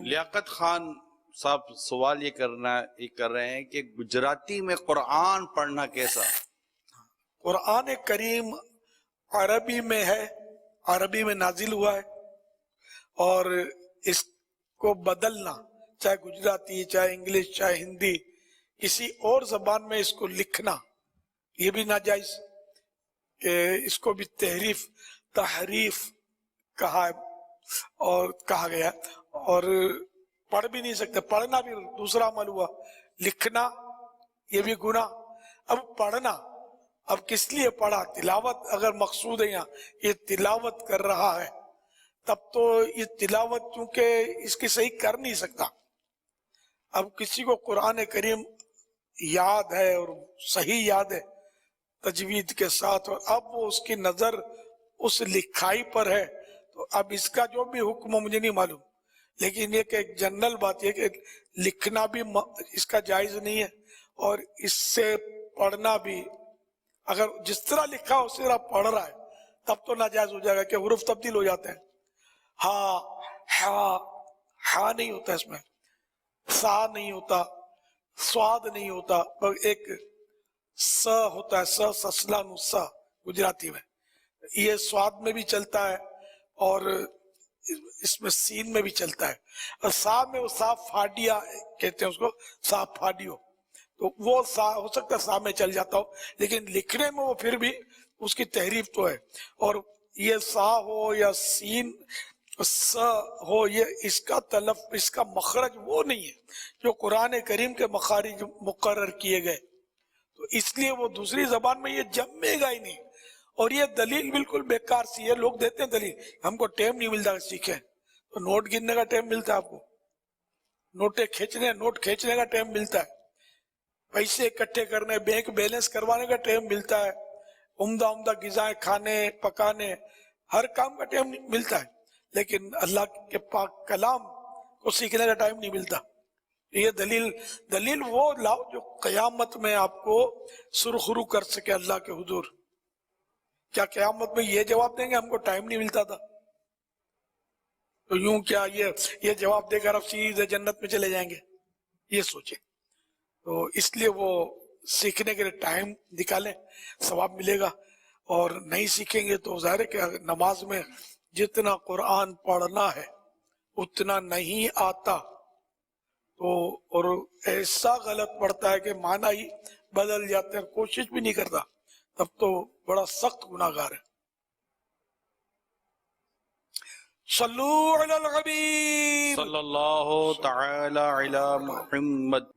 لیاقت خان صاحب سوال یہ کر رہے ہیں کہ گجراتی میں قرآن پڑھنا کیسا؟ قرآن کریم عربی میں ہے، عربی میں نازل ہوا ہے، اور اس کو بدلنا، چاہے گجراتی، چاہے انگلش، چاہے ہندی، کسی اور زبان میں اس کو لکھنا یہ بھی ناجائز، کہ اس کو بھی تحریف کہا ہے اور کہا گیا، اور پڑھ بھی نہیں سکتے، پڑھنا بھی دوسرا عمل ہوا، لکھنا یہ بھی گناہ۔ اب پڑھنا، اب کس لیے پڑھا؟ تلاوت اگر مقصود ہے، یہاں یہ تلاوت کر رہا ہے، تب تو یہ تلاوت چونکہ اس کی صحیح کر نہیں سکتا۔ اب کسی کو قرآن کریم یاد ہے اور صحیح یاد ہے تجوید کے ساتھ، اور اب وہ اس کی نظر اس لکھائی پر ہے، تو اب اس کا جو بھی حکم مجھے نہیں معلوم، لیکن یہ کہ ایک جنرل بات یہ کہ لکھنا بھی اس کا جائز نہیں ہے، اور اس سے پڑھنا بھی اگر جس طرح لکھا اس طرح پڑھ رہا ہے تب تو ناجائز ہو جائے گا، کہ حروف تبدیل ہو جاتے ہیں، ہا نہیں ہوتا، اس میں سا نہیں ہوتا، سواد نہیں ہوتا، ایک س ہوتا ہے، سسلا نسا گجراتی میں، یہ سواد میں بھی چلتا ہے اور اس میں سین میں بھی چلتا ہے، اور سا میں وہ سا فاڈیا کہتے ہیں اس کو، سا فاڈیو، تو وہ سا ہو سکتا ہے سا میں چل جاتا ہو، لیکن لکھنے میں وہ پھر بھی اس کی تحریف تو ہے، اور یہ سا ہو یا سین س ہو، یہ اس کا مخرج وہ نہیں ہے جو قرآن کریم کے مخارج مقرر کیے گئے، تو اس لیے وہ دوسری زبان میں یہ جمے گا ہی نہیں، اور یہ دلیل بالکل بیکار سی ہے، لوگ دیتے ہیں دلیل، ہم کو ٹائم نہیں ملتا سیکھیں، تو نوٹ گننے کا ٹائم ملتا ہے آپ کو، نوٹ کھینچنے کا ٹائم ملتا ہے، پیسے اکٹھے کرنے، بینک بیلنس کروانے کا ٹائم ملتا ہے، عمدہ غذائیں کھانے پکانے، ہر کام کا ٹائم ملتا ہے، لیکن اللہ کے پاک کلام کو سیکھنے کا ٹائم نہیں ملتا۔ یہ دلیل وہ لاؤ جو قیامت میں آپ کو سرخرو کر سکے اللہ کے حضور۔ کیا قیامت میں یہ جواب دیں گے ہم کو ٹائم نہیں ملتا تھا؟ تو یوں کیا یہ جواب دے کر آپ سیدھے جنت میں چلے جائیں گے؟ یہ سوچیں۔ تو اس لیے وہ سیکھنے کے لیے ٹائم نکالیں، ثواب ملے گا، اور نہیں سیکھیں گے تو ظاہر ہے کہ نماز میں جتنا قرآن پڑھنا ہے اتنا نہیں آتا، تو اور ایسا غلط پڑتا ہے کہ معنی ہی بدل جاتے ہیں، کوشش بھی نہیں کرتا، تب تو بڑا سخت گناہگار ہے۔ صلو علی الحبیب صلی اللہ تعالی علی محمد۔